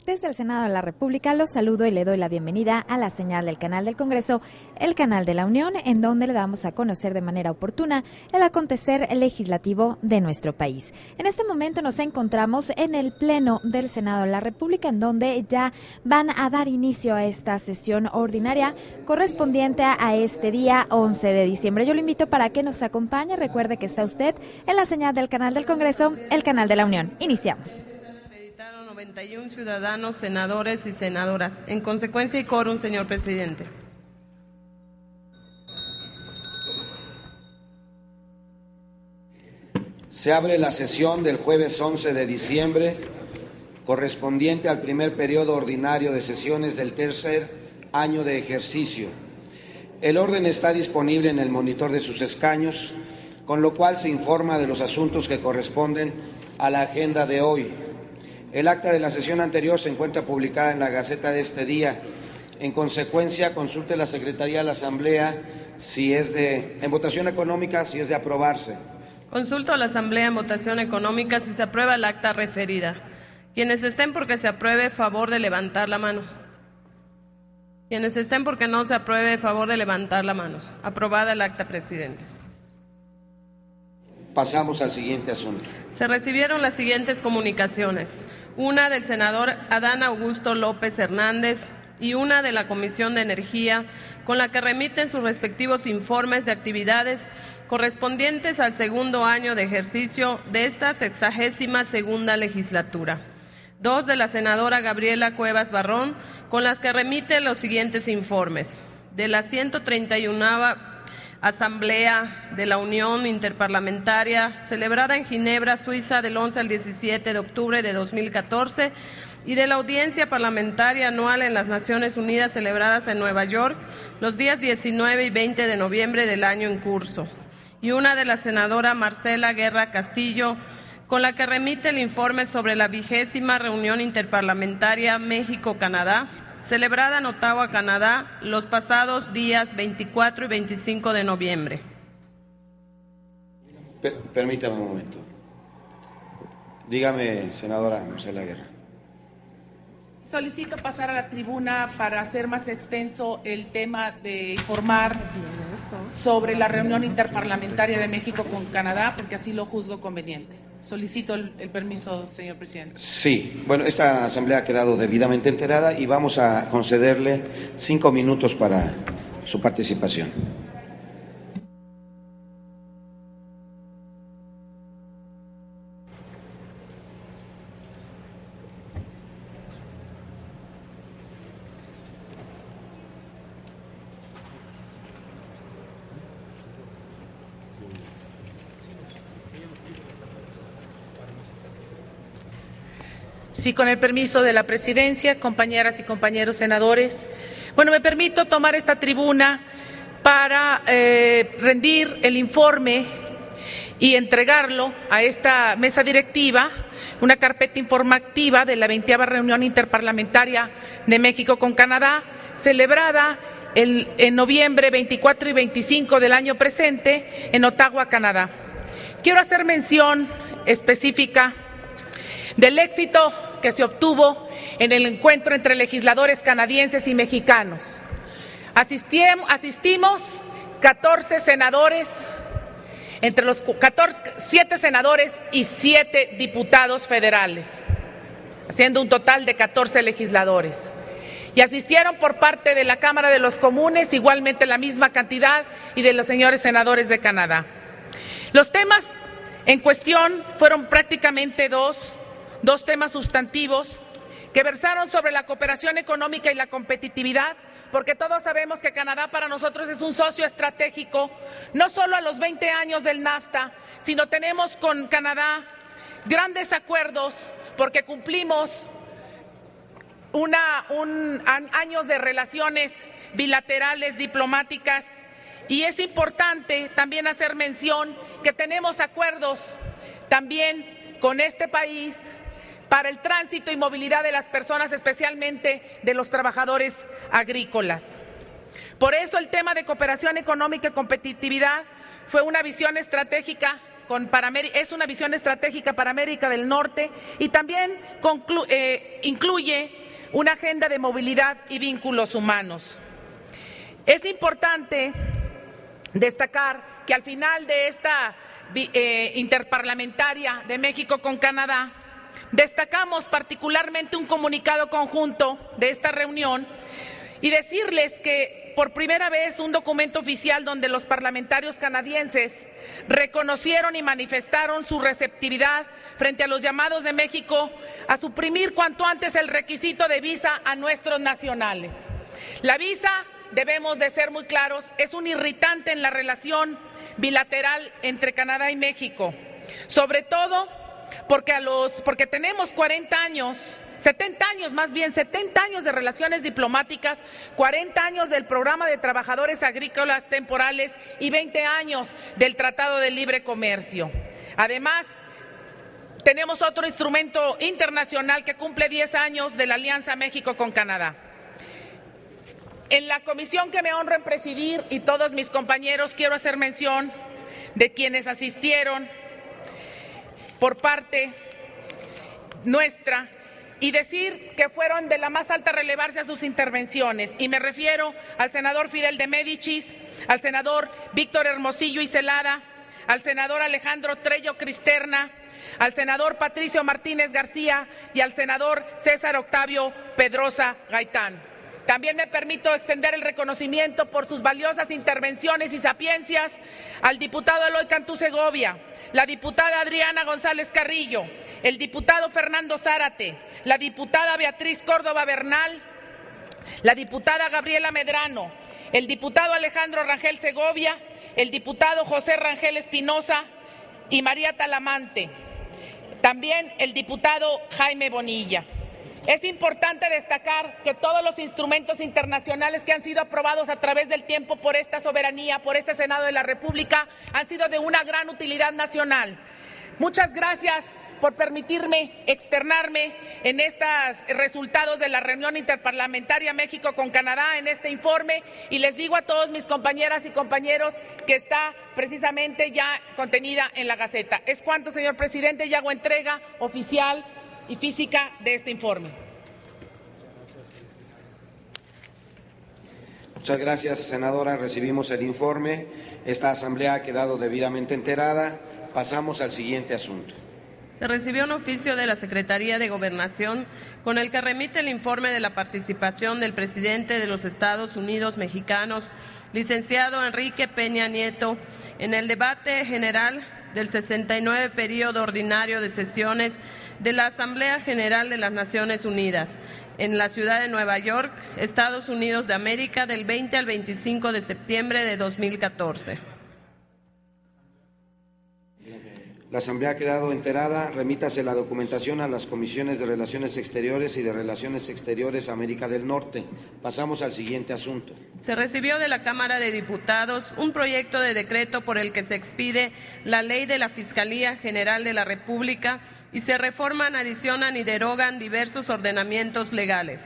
Desde el Senado de la República los saludo y le doy la bienvenida a la señal del canal del Congreso, el canal de la Unión, en donde le damos a conocer de manera oportuna el acontecer legislativo de nuestro país. En este momento nos encontramos en el Pleno del Senado de la República, en donde ya van a dar inicio a esta sesión ordinaria correspondiente a este día 11 de diciembre. Yo lo invito para que nos acompañe. Recuerde que está usted en la señal del canal del Congreso, el canal de la Unión. Iniciamos. 91 ciudadanos, senadores y senadoras. En consecuencia y quórum, señor presidente. Se abre la sesión del jueves 11 de diciembre, correspondiente al primer periodo ordinario de sesiones del tercer año de ejercicio. El orden está disponible en el monitor de sus escaños, con lo cual se informa de los asuntos que corresponden a la agenda de hoy. El acta de la sesión anterior se encuentra publicada en la Gaceta de este día. En consecuencia, consulte la Secretaría de la Asamblea en votación económica si es de aprobarse. Consulto a la Asamblea en votación económica si se aprueba el acta referida. Quienes estén porque se apruebe, favor de levantar la mano. Quienes estén porque no se apruebe, favor de levantar la mano. Aprobada el acta, presidente. Pasamos al siguiente asunto. Se recibieron las siguientes comunicaciones. Una del senador Adán Augusto López Hernández y una de la Comisión de Energía, con la que remiten sus respectivos informes de actividades correspondientes al segundo año de ejercicio de esta 62ª legislatura. Dos de la senadora Gabriela Cuevas Barrón, con las que remite los siguientes informes. De la 131ª Asamblea de la Unión Interparlamentaria, celebrada en Ginebra, Suiza, del 11 al 17 de octubre de 2014, y de la Audiencia Parlamentaria Anual en las Naciones Unidas, celebradas en Nueva York, los días 19 y 20 de noviembre del año en curso. Y una de la senadora Marcela Guerra Castillo, con la que remite el informe sobre la 20ª Reunión Interparlamentaria México-Canadá, celebrada en Ottawa, Canadá, los pasados días 24 y 25 de noviembre. Permítame un momento. Dígame, senadora Marcela Guerra. Solicito pasar a la tribuna para hacer más extenso el tema de informar sobre la reunión interparlamentaria de México con Canadá, porque así lo juzgo conveniente. Solicito el permiso, señor presidente. Sí, bueno, esta asamblea ha quedado debidamente enterada y vamos a concederle 5 minutos para su participación. Sí, con el permiso de la presidencia, compañeras y compañeros senadores. Bueno, me permito tomar esta tribuna para rendir el informe y entregarlo a esta mesa directiva, una carpeta informativa de la 20ª Reunión Interparlamentaria de México con Canadá, celebrada en noviembre 24 y 25 del año presente en Ottawa, Canadá. Quiero hacer mención específica del éxito que se obtuvo en el encuentro entre legisladores canadienses y mexicanos. Asistimos 14 senadores, entre los 7 senadores y 7 diputados federales, haciendo un total de 14 legisladores. Y asistieron por parte de la Cámara de los Comunes igualmente la misma cantidad y de los señores senadores de Canadá. Los temas en cuestión fueron prácticamente dos temas sustantivos que versaron sobre la cooperación económica y la competitividad, porque todos sabemos que Canadá para nosotros es un socio estratégico, no solo a los 20 años del NAFTA, sino tenemos con Canadá grandes acuerdos porque cumplimos años de relaciones bilaterales, diplomáticas, y es importante también hacer mención que tenemos acuerdos también con este país para el tránsito y movilidad de las personas, especialmente de los trabajadores agrícolas. Por eso el tema de cooperación económica y competitividad fue una visión estratégica es una visión estratégica para América del Norte y también incluye una agenda de movilidad y vínculos humanos. Es importante destacar que al final de esta interparlamentaria de México con Canadá, destacamos particularmente un comunicado conjunto de esta reunión y decirles que por primera vez un documento oficial donde los parlamentarios canadienses reconocieron y manifestaron su receptividad frente a los llamados de México a suprimir cuanto antes el requisito de visa a nuestros nacionales. La visa, debemos de ser muy claros, es un irritante en la relación bilateral entre Canadá y México, sobre todo porque tenemos 70 años de relaciones diplomáticas, 40 años del programa de trabajadores agrícolas temporales y 20 años del Tratado de Libre Comercio. Además, tenemos otro instrumento internacional que cumple 10 años de la Alianza México con Canadá. En la comisión que me honro en presidir y todos mis compañeros, quiero hacer mención de quienes asistieron por parte nuestra y decir que fueron de la más alta relevancia sus intervenciones. Y me refiero al senador Fidel de Médicis, al senador Víctor Hermosillo y Celada, al senador Alejandro Trello Cristerna, al senador Patricio Martínez García y al senador César Octavio Pedrosa Gaitán. También me permito extender el reconocimiento por sus valiosas intervenciones y sapiencias al diputado Eloy Cantú Segovia, la diputada Adriana González Carrillo, el diputado Fernando Zárate, la diputada Beatriz Córdoba Bernal, la diputada Gabriela Medrano, el diputado Alejandro Rangel Segovia, el diputado José Rangel Espinosa y María Talamante, también el diputado Jaime Bonilla. Es importante destacar que todos los instrumentos internacionales que han sido aprobados a través del tiempo por esta soberanía, por este Senado de la República, han sido de una gran utilidad nacional. Muchas gracias por permitirme externarme en estos resultados de la reunión interparlamentaria México con Canadá en este informe, y les digo a todos mis compañeras y compañeros que está precisamente ya contenida en la Gaceta. Es cuanto, señor presidente, y hago entrega oficial y física de este informe. Muchas gracias, senadora. Recibimos el informe. Esta asamblea ha quedado debidamente enterada. Pasamos al siguiente asunto. Se recibió un oficio de la Secretaría de Gobernación con el que remite el informe de la participación del presidente de los Estados Unidos mexicanos, licenciado Enrique Peña Nieto, en el debate general del 69 periodo ordinario de sesiones de la Asamblea General de las Naciones Unidas en la ciudad de Nueva York, Estados Unidos de América, del 20 al 25 de septiembre de 2014. La Asamblea ha quedado enterada. Remítase la documentación a las comisiones de Relaciones Exteriores y de Relaciones Exteriores América del Norte. Pasamos al siguiente asunto. Se recibió de la Cámara de Diputados un proyecto de decreto por el que se expide la Ley de la Fiscalía General de la República y se reforman, adicionan y derogan diversos ordenamientos legales.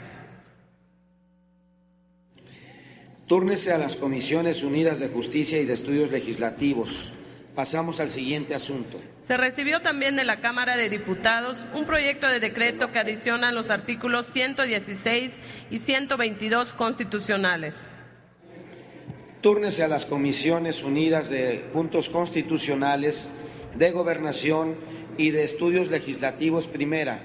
Túrnese a las Comisiones Unidas de Justicia y de Estudios Legislativos. Pasamos al siguiente asunto. Se recibió también de la Cámara de Diputados un proyecto de decreto que adiciona los artículos 116 y 122 constitucionales. Túrnese a las Comisiones Unidas de Puntos Constitucionales, de Gobernación y de Estudios Legislativos primera.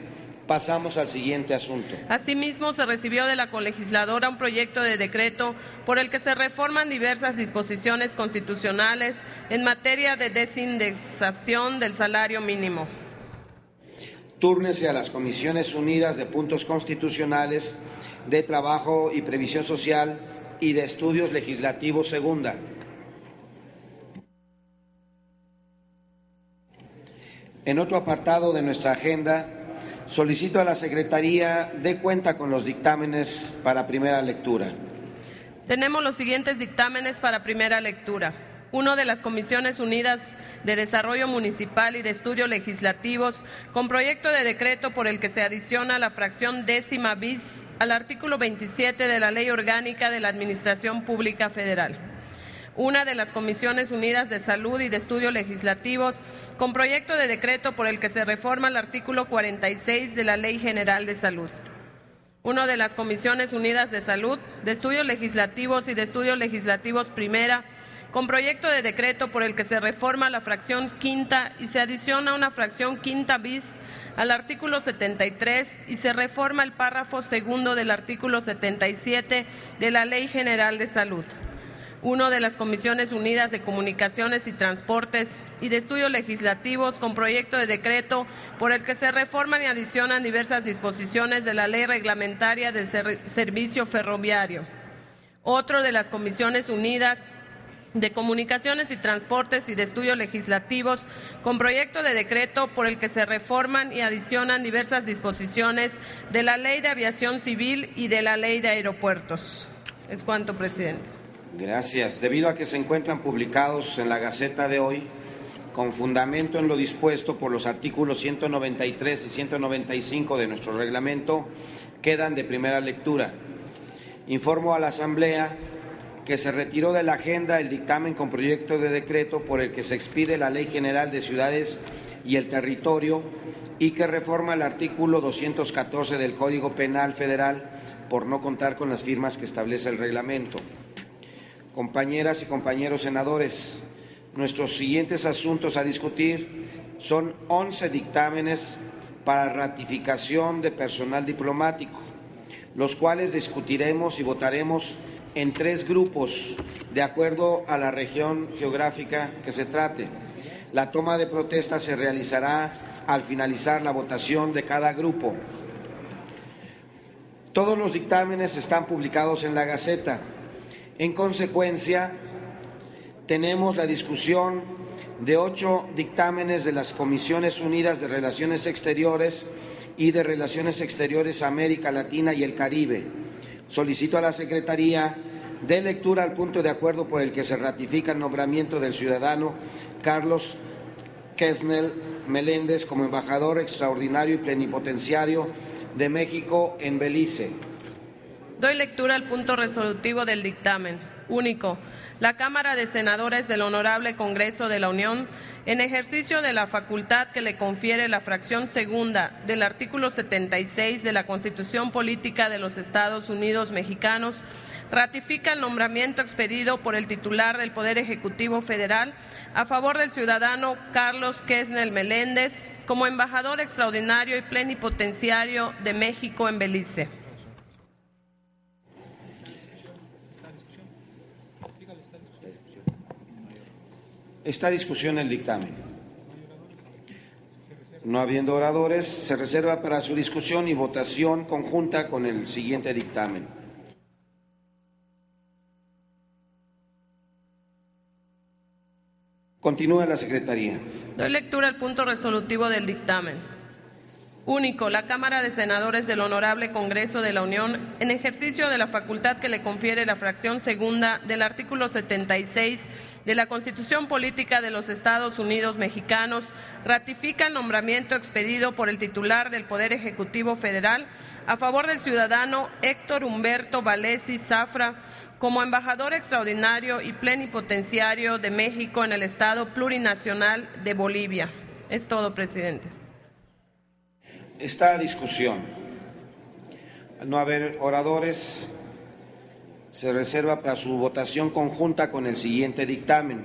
Pasamos al siguiente asunto. Asimismo, se recibió de la colegisladora un proyecto de decreto por el que se reforman diversas disposiciones constitucionales en materia de desindexación del salario mínimo. Túrnese a las Comisiones Unidas de Puntos Constitucionales, de Trabajo y Previsión Social y de Estudios Legislativos segunda. En otro apartado de nuestra agenda, solicito a la Secretaría dé cuenta con los dictámenes para primera lectura. Tenemos los siguientes dictámenes para primera lectura. Uno de las Comisiones Unidas de Desarrollo Municipal y de Estudios Legislativos, con proyecto de decreto por el que se adiciona la fracción 10ª bis al artículo 27 de la Ley Orgánica de la Administración Pública Federal. una de las Comisiones Unidas de Salud y de Estudios Legislativos, con proyecto de decreto por el que se reforma el artículo 46 de la Ley General de Salud. Uno de las Comisiones Unidas de Salud, de Estudios Legislativos y de Estudios Legislativos Primera, con proyecto de decreto por el que se reforma la fracción quinta y se adiciona una fracción quinta bis al artículo 73 y se reforma el párrafo segundo del artículo 77 de la Ley General de Salud. Uno de las Comisiones Unidas de Comunicaciones y Transportes y de Estudios Legislativos, con proyecto de decreto por el que se reforman y adicionan diversas disposiciones de la Ley Reglamentaria del Servicio Ferroviario. Otro de las Comisiones Unidas de Comunicaciones y Transportes y de Estudios Legislativos, con proyecto de decreto por el que se reforman y adicionan diversas disposiciones de la Ley de Aviación Civil y de la Ley de Aeropuertos. Es cuanto, presidente. Gracias. Debido a que se encuentran publicados en la Gaceta de hoy, con fundamento en lo dispuesto por los artículos 193 y 195 de nuestro reglamento, quedan de primera lectura. Informo a la Asamblea que se retiró de la agenda el dictamen con proyecto de decreto por el que se expide la Ley General de Ciudades y el Territorio y que reforma el artículo 214 del Código Penal Federal por no contar con las firmas que establece el reglamento. Compañeras y compañeros senadores, nuestros siguientes asuntos a discutir son 11 dictámenes para ratificación de personal diplomático, los cuales discutiremos y votaremos en 3 grupos, de acuerdo a la región geográfica que se trate. La toma de protesta se realizará al finalizar la votación de cada grupo. Todos los dictámenes están publicados en la Gaceta. En consecuencia, tenemos la discusión de 8 dictámenes de las Comisiones Unidas de Relaciones Exteriores y de Relaciones Exteriores América Latina y el Caribe. Solicito a la Secretaría dé lectura al punto de acuerdo por el que se ratifica el nombramiento del ciudadano Carlos Quesnel Meléndez como embajador extraordinario y plenipotenciario de México en Belice. Doy lectura al punto resolutivo del dictamen. Único. La Cámara de Senadores del Honorable Congreso de la Unión, en ejercicio de la facultad que le confiere la fracción segunda del artículo 76 de la Constitución Política de los Estados Unidos Mexicanos, ratifica el nombramiento expedido por el titular del Poder Ejecutivo Federal a favor del ciudadano Carlos Quesnel Meléndez como embajador extraordinario y plenipotenciario de México en Belice. Está discusión el dictamen. No habiendo oradores, se reserva para su discusión y votación conjunta con el siguiente dictamen. Continúa la Secretaría. Doy lectura al punto resolutivo del dictamen. Único. La Cámara de Senadores del Honorable Congreso de la Unión, en ejercicio de la facultad que le confiere la fracción segunda del artículo 76 de la Constitución Política de los Estados Unidos Mexicanos, ratifica el nombramiento expedido por el titular del Poder Ejecutivo Federal a favor del ciudadano Héctor Humberto Valesi Zafra como embajador extraordinario y plenipotenciario de México en el Estado Plurinacional de Bolivia. Es todo, presidente. Esta discusión, al no haber oradores, se reserva para su votación conjunta con el siguiente dictamen.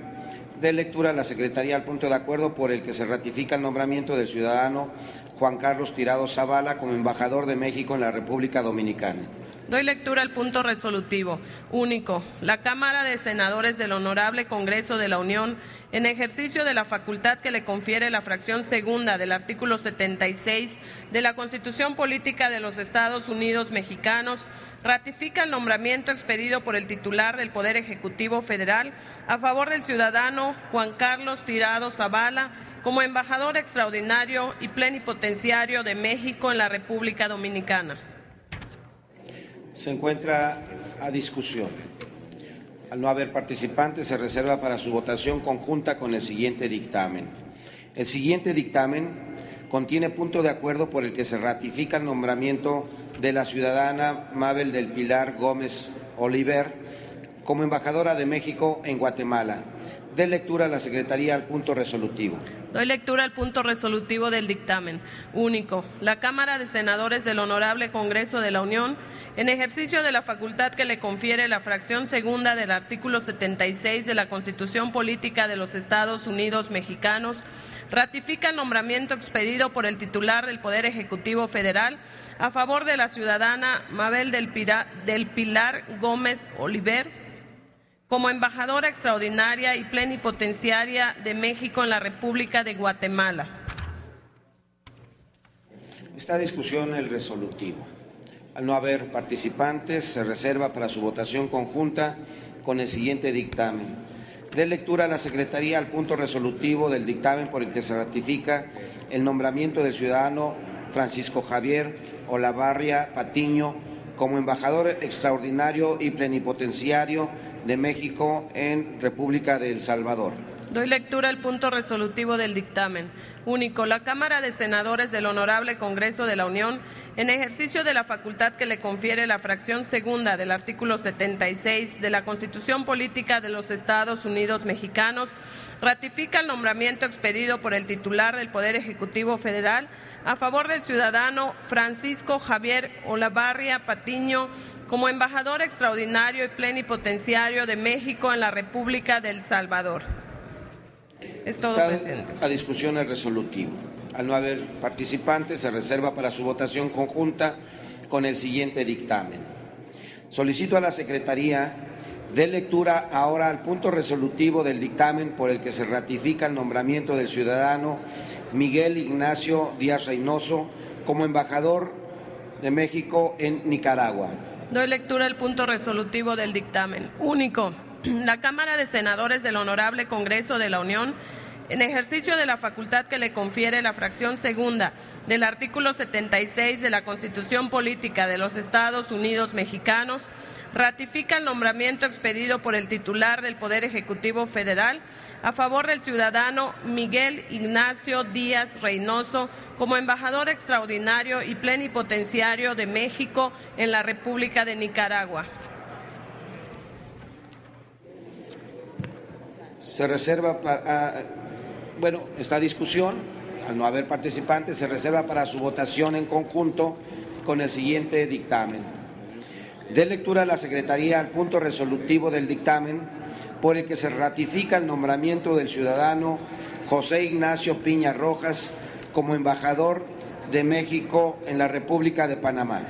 De lectura a la Secretaría al punto de acuerdo por el que se ratifica el nombramiento del ciudadano Juan Carlos Tirado Zavala como embajador de México en la República Dominicana. Doy lectura al punto resolutivo. Único. La Cámara de Senadores del Honorable Congreso de la Unión, en ejercicio de la facultad que le confiere la fracción segunda del artículo 76 de la Constitución Política de los Estados Unidos Mexicanos, ratifica el nombramiento expedido por el titular del Poder Ejecutivo Federal a favor del ciudadano Juan Carlos Tirado Zavala como embajador extraordinario y plenipotenciario de México en la República Dominicana. Se encuentra a discusión. Al no haber participantes, se reserva para su votación conjunta con el siguiente dictamen. El siguiente dictamen contiene punto de acuerdo por el que se ratifica el nombramiento de la ciudadana Mabel del Pilar Gómez Oliver como embajadora de México en Guatemala. Dé lectura a la Secretaría al punto resolutivo. Doy lectura al punto resolutivo del dictamen. Único. La Cámara de Senadores del Honorable Congreso de la Unión, en ejercicio de la facultad que le confiere la fracción segunda del artículo 76 de la Constitución Política de los Estados Unidos Mexicanos, ratifica el nombramiento expedido por el titular del Poder Ejecutivo Federal a favor de la ciudadana Mabel del Pilar Gómez Oliver como embajadora extraordinaria y plenipotenciaria de México en la República de Guatemala. Esta discusión el resolutivo. Al no haber participantes, se reserva para su votación conjunta con el siguiente dictamen. Dé lectura a la Secretaría al punto resolutivo del dictamen por el que se ratifica el nombramiento del ciudadano Francisco Javier Olavarria Patiño como embajador extraordinario y plenipotenciario de México en República de El Salvador. Doy lectura al punto resolutivo del dictamen. Único. La Cámara de Senadores del Honorable Congreso de la Unión, en ejercicio de la facultad que le confiere la fracción segunda del artículo 76 de la Constitución Política de los Estados Unidos Mexicanos, ratifica el nombramiento expedido por el titular del Poder Ejecutivo Federal a favor del ciudadano Francisco Javier Olavarria Patiño como embajador extraordinario y plenipotenciario de México en la República de El Salvador. Es todo, presidente. A discusión el resolutivo. Al no haber participantes, se reserva para su votación conjunta con el siguiente dictamen. Solicito a la Secretaría dé lectura ahora al punto resolutivo del dictamen por el que se ratifica el nombramiento del ciudadano Miguel Ignacio Díaz Reynoso como embajador de México en Nicaragua. Doy lectura al punto resolutivo del dictamen. Único. La Cámara de Senadores del Honorable Congreso de la Unión, en ejercicio de la facultad que le confiere la fracción segunda del artículo 76 de la Constitución Política de los Estados Unidos Mexicanos, ratifica el nombramiento expedido por el titular del Poder Ejecutivo Federal a favor del ciudadano Miguel Ignacio Díaz Reynoso como embajador extraordinario y plenipotenciario de México en la República de Nicaragua. Se reserva para, esta discusión, al no haber participantes, se reserva para su votación en conjunto con el siguiente dictamen. Dé lectura a la Secretaría al punto resolutivo del dictamen por el que se ratifica el nombramiento del ciudadano José Ignacio Piña Rojas como embajador de México en la República de Panamá.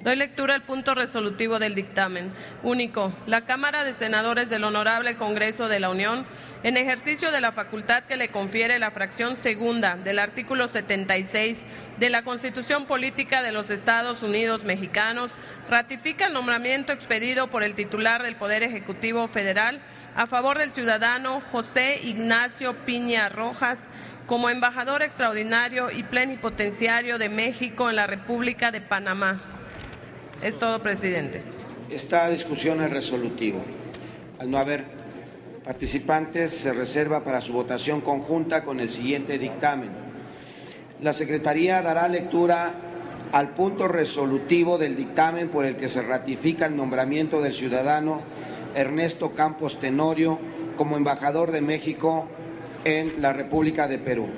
Doy lectura al punto resolutivo del dictamen. Único. La Cámara de Senadores del Honorable Congreso de la Unión, en ejercicio de la facultad que le confiere la fracción segunda del artículo 76 de la Constitución Política de los Estados Unidos Mexicanos, ratifica el nombramiento expedido por el titular del Poder Ejecutivo Federal a favor del ciudadano José Ignacio Piña Rojas como embajador extraordinario y plenipotenciario de México en la República de Panamá. Es todo, presidente. Esta discusión es resolutivo. Al no haber participantes, se reserva para su votación conjunta con el siguiente dictamen. La Secretaría dará lectura al punto resolutivo del dictamen por el que se ratifica el nombramiento del ciudadano Ernesto Campos Tenorio como embajador de México en la República de Perú.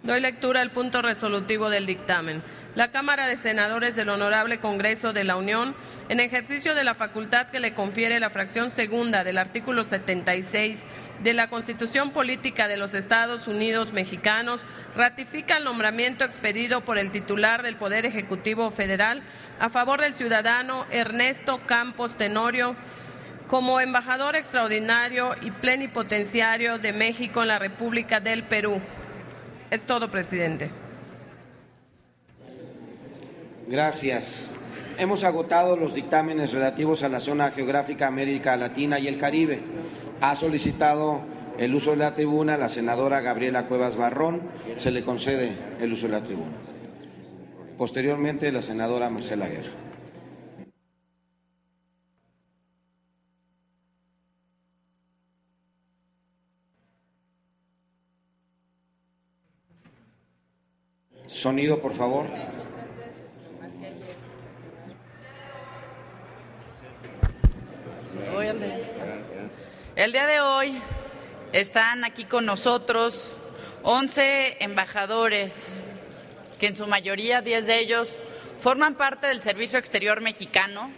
Doy lectura al punto resolutivo del dictamen. La Cámara de Senadores del Honorable Congreso de la Unión, en ejercicio de la facultad que le confiere la fracción segunda del artículo 76 de la Constitución Política de los Estados Unidos Mexicanos, ratifica el nombramiento expedido por el titular del Poder Ejecutivo Federal a favor del ciudadano Ernesto Campos Tenorio como embajador extraordinario y plenipotenciario de México en la República del Perú. Es todo, presidente. Gracias. Hemos agotado los dictámenes relativos a la zona geográfica América Latina y el Caribe. Ha solicitado el uso de la tribuna la senadora Gabriela Cuevas Barrón. Se le concede el uso de la tribuna. Posteriormente, la senadora Marcela Guerra. Sonido, por favor. El día de hoy están aquí con nosotros 11 embajadores, que en su mayoría 10 de ellos forman parte del Servicio Exterior Mexicano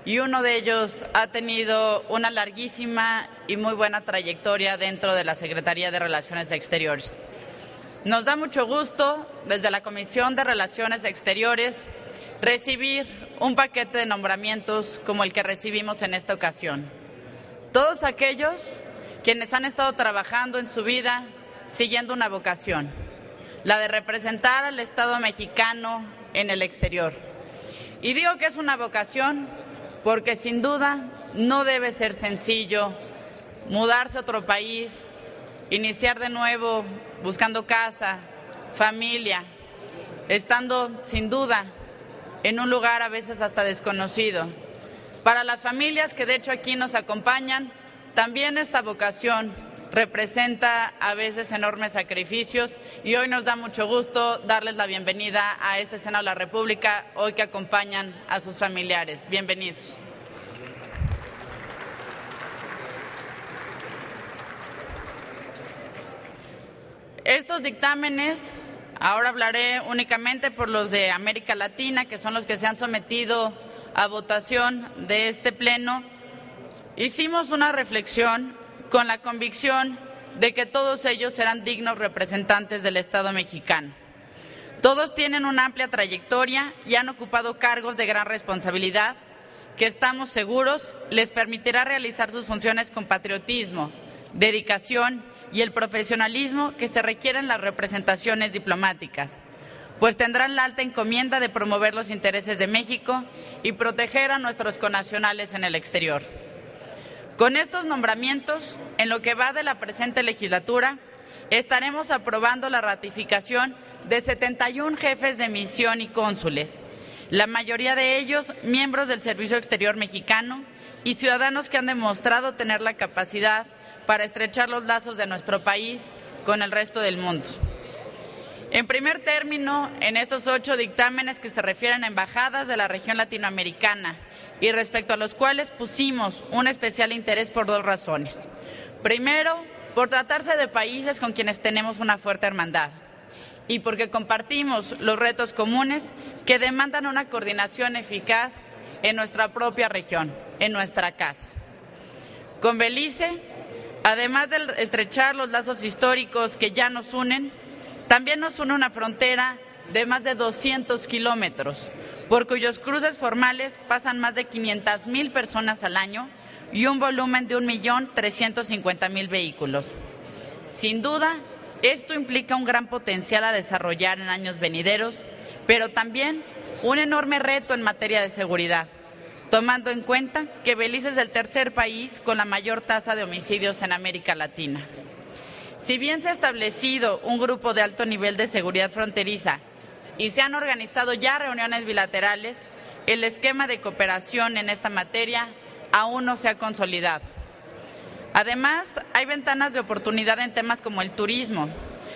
y uno de ellos ha tenido una larguísima y muy buena trayectoria dentro de la Secretaría de Relaciones Exteriores. Nos da mucho gusto, desde la Comisión de Relaciones Exteriores, recibir un paquete de nombramientos como el que recibimos en esta ocasión. Todos aquellos quienes han estado trabajando en su vida siguiendo una vocación, la de representar al Estado mexicano en el exterior. Y digo que es una vocación porque sin duda no debe ser sencillo mudarse a otro país, iniciar de nuevo buscando casa, familia, estando sin duda en un lugar a veces hasta desconocido. Para las familias que de hecho aquí nos acompañan, también esta vocación representa a veces enormes sacrificios y hoy nos da mucho gusto darles la bienvenida a este Senado de la República, hoy que acompañan a sus familiares. Bienvenidos. Estos dictámenes, ahora hablaré únicamente por los de América Latina, que son los que se han sometido a votación de este Pleno. Hicimos una reflexión con la convicción de que todos ellos serán dignos representantes del Estado mexicano. Todos tienen una amplia trayectoria y han ocupado cargos de gran responsabilidad que estamos seguros les permitirá realizar sus funciones con patriotismo, dedicación y el profesionalismo que se requiere en las representaciones diplomáticas, pues tendrán la alta encomienda de promover los intereses de México y proteger a nuestros connacionales en el exterior. Con estos nombramientos, en lo que va de la presente legislatura, estaremos aprobando la ratificación de 71 jefes de misión y cónsules, la mayoría de ellos miembros del Servicio Exterior Mexicano y ciudadanos que han demostrado tener la capacidad para estrechar los lazos de nuestro país con el resto del mundo. En primer término, en estos 8 dictámenes que se refieren a embajadas de la región latinoamericana y respecto a los cuales pusimos un especial interés por 2 razones. Primero, por tratarse de países con quienes tenemos una fuerte hermandad y porque compartimos los retos comunes que demandan una coordinación eficaz en nuestra propia región, en nuestra casa. Con Belice, además de estrechar los lazos históricos que ya nos unen, también nos une una frontera de más de 200 kilómetros, por cuyos cruces formales pasan más de 500,000 personas al año y un volumen de 1.350.000 vehículos. Sin duda, esto implica un gran potencial a desarrollar en años venideros, pero también un enorme reto en materia de seguridad, tomando en cuenta que Belice es el tercer país con la mayor tasa de homicidios en América Latina. Si bien se ha establecido un grupo de alto nivel de seguridad fronteriza y se han organizado ya reuniones bilaterales, el esquema de cooperación en esta materia aún no se ha consolidado. Además, hay ventanas de oportunidad en temas como el turismo,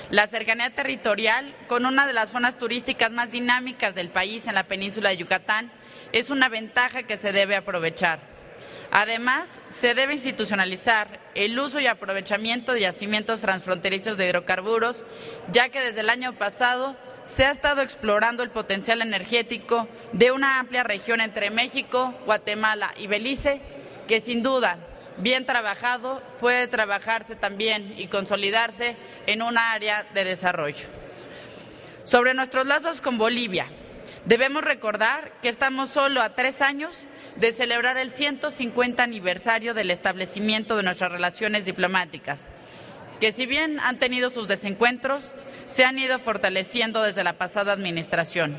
la cercanía territorial con una de las zonas turísticas más dinámicas del país en la península de Yucatán es una ventaja que se debe aprovechar. Además, se debe institucionalizar el uso y aprovechamiento de yacimientos transfronterizos de hidrocarburos, ya que desde el año pasado se ha estado explorando el potencial energético de una amplia región entre México, Guatemala y Belice, que sin duda, bien trabajado, puede trabajarse también y consolidarse en un área de desarrollo. Sobre nuestros lazos con Bolivia, debemos recordar que estamos solo a 3 años de celebrar el 150 aniversario del establecimiento de nuestras relaciones diplomáticas, que si bien han tenido sus desencuentros, se han ido fortaleciendo desde la pasada administración.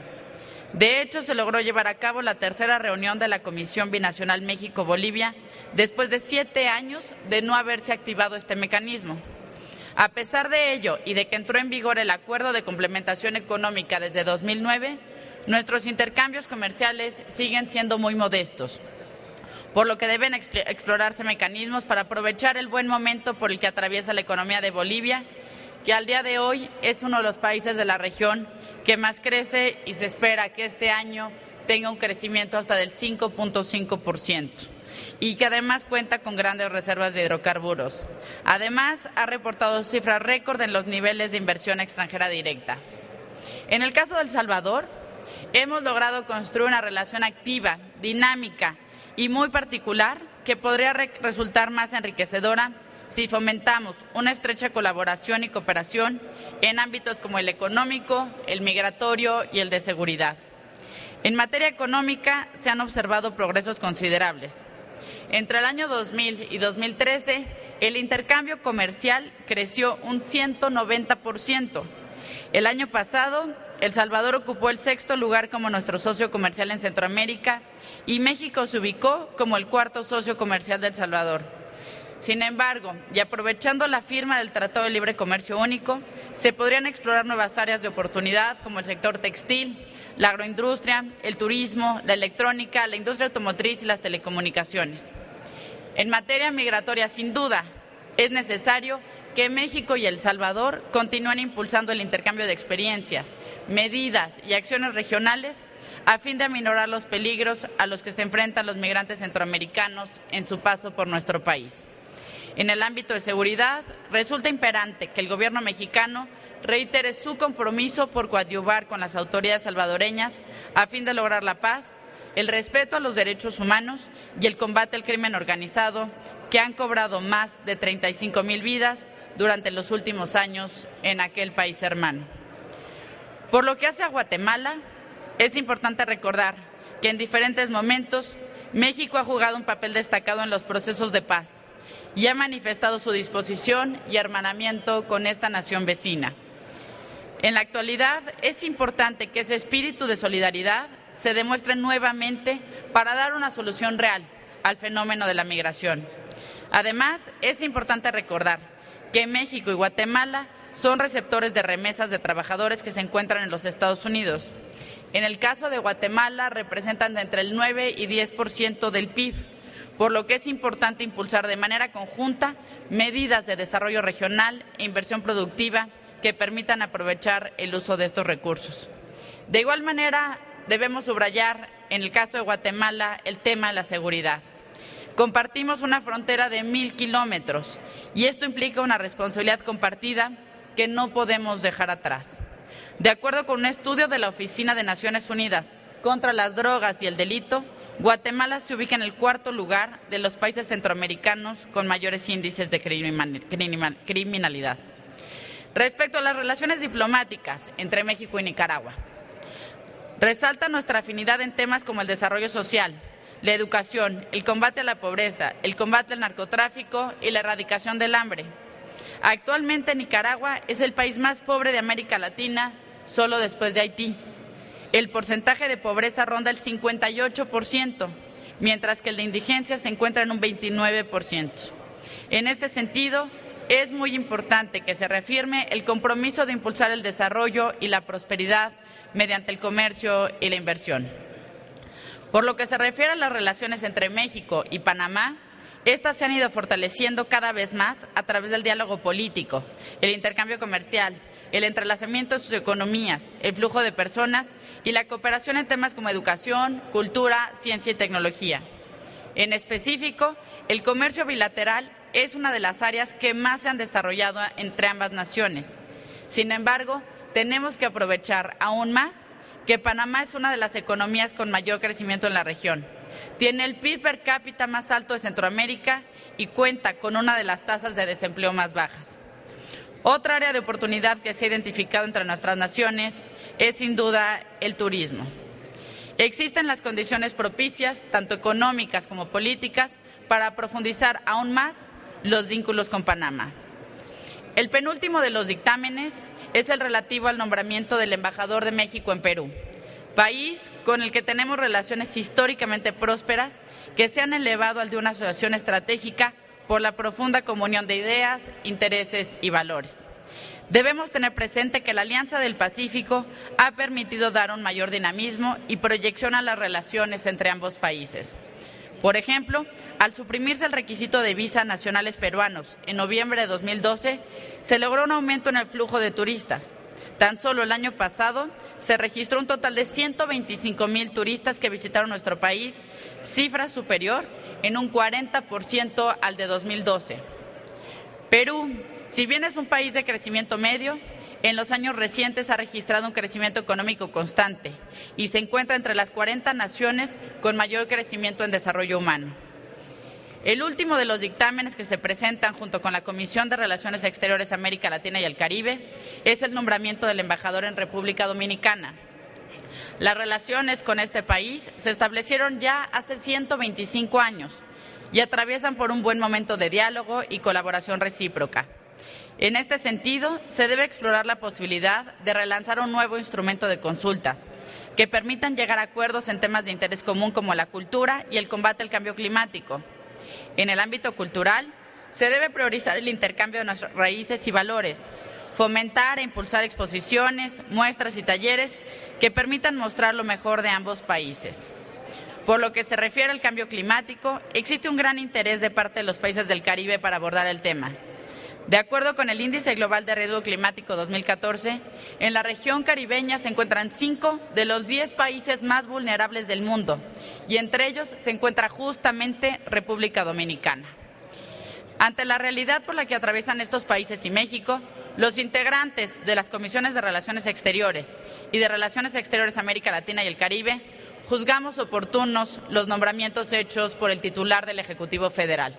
De hecho, se logró llevar a cabo la tercera reunión de la Comisión Binacional México-Bolivia después de 7 años de no haberse activado este mecanismo. A pesar de ello y de que entró en vigor el Acuerdo de Complementación Económica desde 2009, nuestros intercambios comerciales siguen siendo muy modestos, por lo que deben explorarse mecanismos para aprovechar el buen momento por el que atraviesa la economía de Bolivia, que al día de hoy es uno de los países de la región que más crece y se espera que este año tenga un crecimiento hasta del 5.5%. y que además cuenta con grandes reservas de hidrocarburos. Además, ha reportado cifras récord en los niveles de inversión extranjera directa. En el caso de El Salvador, hemos logrado construir una relación activa, dinámica y muy particular que podría resultar más enriquecedora si fomentamos una estrecha colaboración y cooperación en ámbitos como el económico, el migratorio y el de seguridad. En materia económica se han observado progresos considerables. Entre el año 2000 y 2013, el intercambio comercial creció un 190%. El año pasado, El Salvador ocupó el 6º lugar como nuestro socio comercial en Centroamérica y México se ubicó como el 4º socio comercial de El Salvador. Sin embargo, y aprovechando la firma del Tratado de Libre Comercio Único, se podrían explorar nuevas áreas de oportunidad como el sector textil, la agroindustria, el turismo, la electrónica, la industria automotriz y las telecomunicaciones. En materia migratoria, sin duda, es necesario que México y El Salvador continúen impulsando el intercambio de experiencias, medidas y acciones regionales a fin de aminorar los peligros a los que se enfrentan los migrantes centroamericanos en su paso por nuestro país. En el ámbito de seguridad, resulta imperante que el gobierno mexicano reitere su compromiso por coadyuvar con las autoridades salvadoreñas a fin de lograr la paz, el respeto a los derechos humanos y el combate al crimen organizado, que han cobrado más de 35,000 vidas durante los últimos años en aquel país hermano. Por lo que hace a Guatemala, es importante recordar que en diferentes momentos México ha jugado un papel destacado en los procesos de paz y ha manifestado su disposición y hermanamiento con esta nación vecina. En la actualidad, es importante que ese espíritu de solidaridad se demuestre nuevamente para dar una solución real al fenómeno de la migración. Además, es importante recordar que México y Guatemala son receptores de remesas de trabajadores que se encuentran en los Estados Unidos. En el caso de Guatemala, representan entre el 9 y 10% del PIB, por lo que es importante impulsar de manera conjunta medidas de desarrollo regional e inversión productiva que permitan aprovechar el uso de estos recursos. De igual manera, debemos subrayar, en el caso de Guatemala, el tema de la seguridad. Compartimos una frontera de 1,000 kilómetros y esto implica una responsabilidad compartida que no podemos dejar atrás. De acuerdo con un estudio de la Oficina de Naciones Unidas contra las Drogas y el Delito, Guatemala se ubica en el 4º lugar de los países centroamericanos con mayores índices de criminalidad. Respecto a las relaciones diplomáticas entre México y Nicaragua, resalta nuestra afinidad en temas como el desarrollo social, la educación, el combate a la pobreza, el combate al narcotráfico y la erradicación del hambre. Actualmente Nicaragua es el país más pobre de América Latina, solo después de Haití. El porcentaje de pobreza ronda el 58%, mientras que el de indigencia se encuentra en un 29%. En este sentido, es muy importante que se reafirme el compromiso de impulsar el desarrollo y la prosperidad mediante el comercio y la inversión. Por lo que se refiere a las relaciones entre México y Panamá, estas se han ido fortaleciendo cada vez más a través del diálogo político, el intercambio comercial, el entrelazamiento de sus economías, el flujo de personas y la cooperación en temas como educación, cultura, ciencia y tecnología. En específico, el comercio bilateral es una de las áreas que más se han desarrollado entre ambas naciones. Sin embargo, tenemos que aprovechar aún más que Panamá es una de las economías con mayor crecimiento en la región. Tiene el PIB per cápita más alto de Centroamérica y cuenta con una de las tasas de desempleo más bajas. Otra área de oportunidad que se ha identificado entre nuestras naciones es sin duda el turismo. Existen las condiciones propicias, tanto económicas como políticas, para profundizar aún más los vínculos con Panamá. El penúltimo de los dictámenes es el relativo al nombramiento del embajador de México en Perú, país con el que tenemos relaciones históricamente prósperas que se han elevado al de una asociación estratégica por la profunda comunión de ideas, intereses y valores. Debemos tener presente que la Alianza del Pacífico ha permitido dar un mayor dinamismo y proyección a las relaciones entre ambos países. Por ejemplo, al suprimirse el requisito de visa a nacionales peruanos en noviembre de 2012, se logró un aumento en el flujo de turistas. Tan solo el año pasado se registró un total de 125,000 turistas que visitaron nuestro país, cifra superior en un 40% al de 2012. Perú, si bien es un país de crecimiento medio, en los años recientes ha registrado un crecimiento económico constante y se encuentra entre las 40 naciones con mayor crecimiento en desarrollo humano. El último de los dictámenes que se presentan junto con la Comisión de Relaciones Exteriores América Latina y el Caribe es el nombramiento del embajador en República Dominicana. Las relaciones con este país se establecieron ya hace 125 años y atraviesan por un buen momento de diálogo y colaboración recíproca. En este sentido, se debe explorar la posibilidad de relanzar un nuevo instrumento de consultas que permitan llegar a acuerdos en temas de interés común como la cultura y el combate al cambio climático. En el ámbito cultural, se debe priorizar el intercambio de nuestras raíces y valores, fomentar e impulsar exposiciones, muestras y talleres que permitan mostrar lo mejor de ambos países. Por lo que se refiere al cambio climático, existe un gran interés de parte de los países del Caribe para abordar el tema. De acuerdo con el Índice Global de Riesgo Climático 2014, en la región caribeña se encuentran 5 de los 10 países más vulnerables del mundo y entre ellos se encuentra justamente República Dominicana. Ante la realidad por la que atraviesan estos países y México, los integrantes de las Comisiones de Relaciones Exteriores y de Relaciones Exteriores América Latina y el Caribe juzgamos oportunos los nombramientos hechos por el titular del Ejecutivo Federal.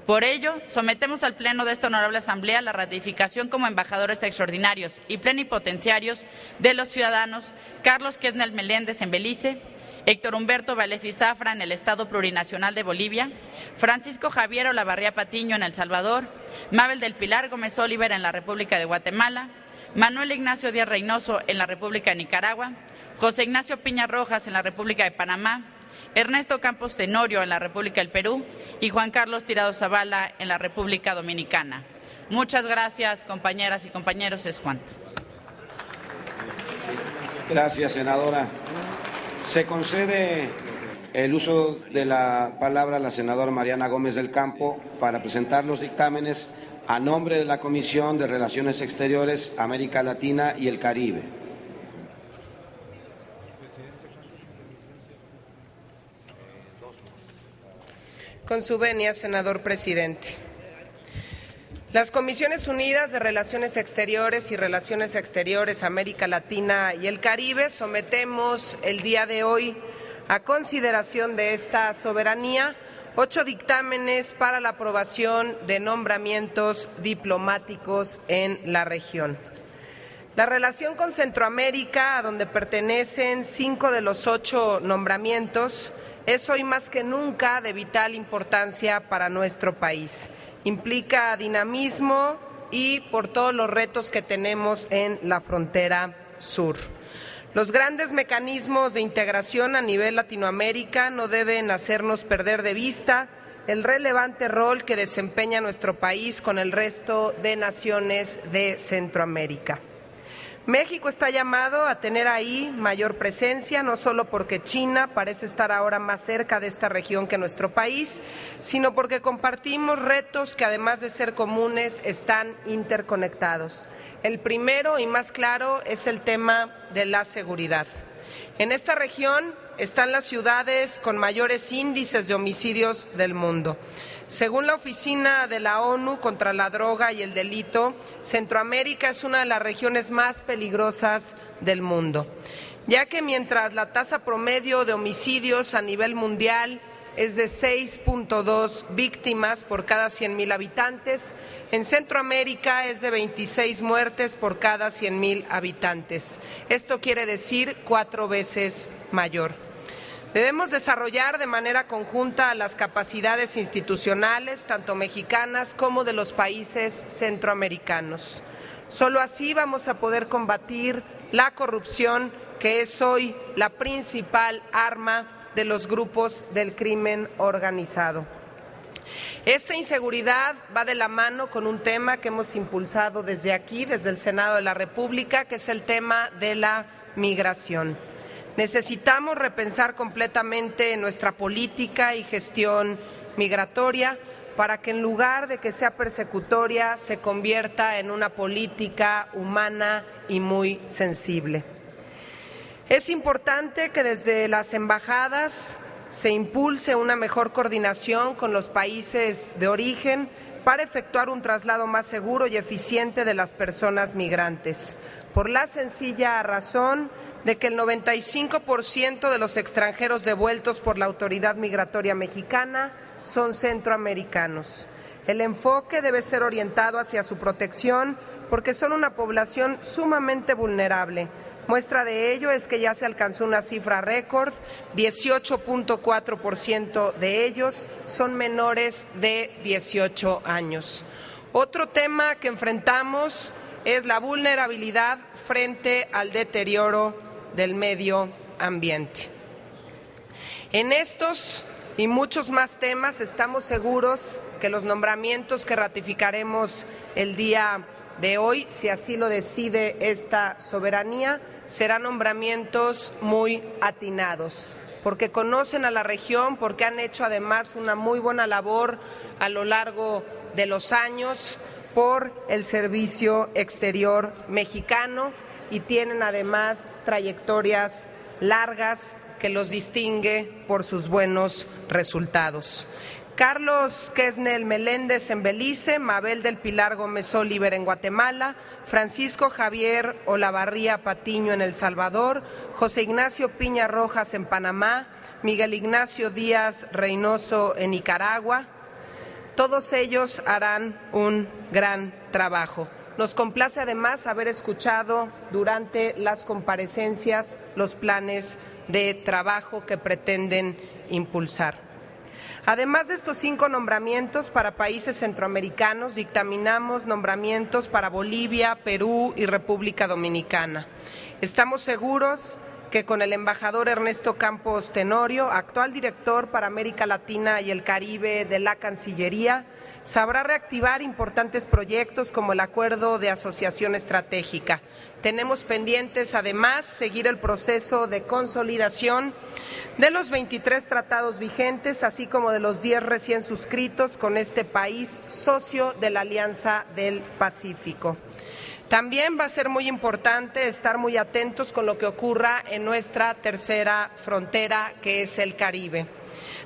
Por ello, sometemos al Pleno de esta honorable Asamblea la ratificación como embajadores extraordinarios y plenipotenciarios de los ciudadanos Carlos Quesnel Meléndez en Belice, Héctor Humberto Valesi Zafra en el Estado Plurinacional de Bolivia, Francisco Javier Olavarría Patiño en El Salvador, Mabel del Pilar Gómez Oliver en la República de Guatemala, Manuel Ignacio Díaz Reynoso en la República de Nicaragua, José Ignacio Piña Rojas en la República de Panamá, Ernesto Campos Tenorio en la República del Perú y Juan Carlos Tirado Zavala en la República Dominicana. Muchas gracias, compañeras y compañeros. Es cuanto. Gracias, senadora. Se concede el uso de la palabra a la senadora Mariana Gómez del Campo para presentar los dictámenes a nombre de la Comisión de Relaciones Exteriores, América Latina y el Caribe. Con su venia, senador presidente. Las Comisiones Unidas de Relaciones Exteriores y Relaciones Exteriores América Latina y el Caribe sometemos el día de hoy a consideración de esta soberanía 8 dictámenes para la aprobación de nombramientos diplomáticos en la región. La relación con Centroamérica, a donde pertenecen 5 de los 8 nombramientos, es hoy más que nunca de vital importancia para nuestro país. Implica dinamismo y por todos los retos que tenemos en la frontera sur. Los grandes mecanismos de integración a nivel Latinoamérica no deben hacernos perder de vista el relevante rol que desempeña nuestro país con el resto de naciones de Centroamérica. México está llamado a tener ahí mayor presencia, no solo porque China parece estar ahora más cerca de esta región que nuestro país, sino porque compartimos retos que, además de ser comunes, están interconectados. El primero y más claro es el tema de la seguridad. En esta región están las ciudades con mayores índices de homicidios del mundo. Según la Oficina de la ONU contra la Droga y el Delito, Centroamérica es una de las regiones más peligrosas del mundo, ya que mientras la tasa promedio de homicidios a nivel mundial es de 6.2 víctimas por cada 100,000 habitantes, en Centroamérica es de 26 muertes por cada 100,000 habitantes. Esto quiere decir 4 veces mayor. Debemos desarrollar de manera conjunta las capacidades institucionales, tanto mexicanas como de los países centroamericanos. Solo así vamos a poder combatir la corrupción, que es hoy la principal arma de los grupos del crimen organizado. Esta inseguridad va de la mano con un tema que hemos impulsado desde aquí, desde el Senado de la República, que es el tema de la migración. Necesitamos repensar completamente nuestra política y gestión migratoria para que en lugar de que sea persecutoria se convierta en una política humana y muy sensible. Es importante que desde las embajadas se impulse una mejor coordinación con los países de origen para efectuar un traslado más seguro y eficiente de las personas migrantes, por la sencilla razón de que el 95% de los extranjeros devueltos por la Autoridad Migratoria Mexicana son centroamericanos. El enfoque debe ser orientado hacia su protección porque son una población sumamente vulnerable. Muestra de ello es que ya se alcanzó una cifra récord, 18.4% de ellos son menores de 18 años. Otro tema que enfrentamos es la vulnerabilidad frente al deterioro del medio ambiente. En estos y muchos más temas estamos seguros que los nombramientos que ratificaremos el día de hoy, si así lo decide esta soberanía, serán nombramientos muy atinados, porque conocen a la región, porque han hecho además una muy buena labor a lo largo de los años por el Servicio Exterior Mexicano y tienen además trayectorias largas que los distingue por sus buenos resultados. Carlos Quesnel Meléndez en Belice, Mabel del Pilar Gómez Oliver en Guatemala, Francisco Javier Olavarría Patiño en El Salvador, José Ignacio Piña Rojas en Panamá, Miguel Ignacio Díaz Reynoso en Nicaragua. Todos ellos harán un gran trabajo. Nos complace además haber escuchado durante las comparecencias los planes de trabajo que pretenden impulsar. Además de estos 5 nombramientos para países centroamericanos, dictaminamos nombramientos para Bolivia, Perú y República Dominicana. Estamos seguros que con el embajador Ernesto Campos Tenorio, actual director para América Latina y el Caribe de la Cancillería, sabrá reactivar importantes proyectos como el Acuerdo de Asociación Estratégica. Tenemos pendientes, además, seguir el proceso de consolidación de los 23 tratados vigentes, así como de los 10 recién suscritos con este país socio de la Alianza del Pacífico. También va a ser muy importante estar muy atentos con lo que ocurra en nuestra tercera frontera, que es el Caribe,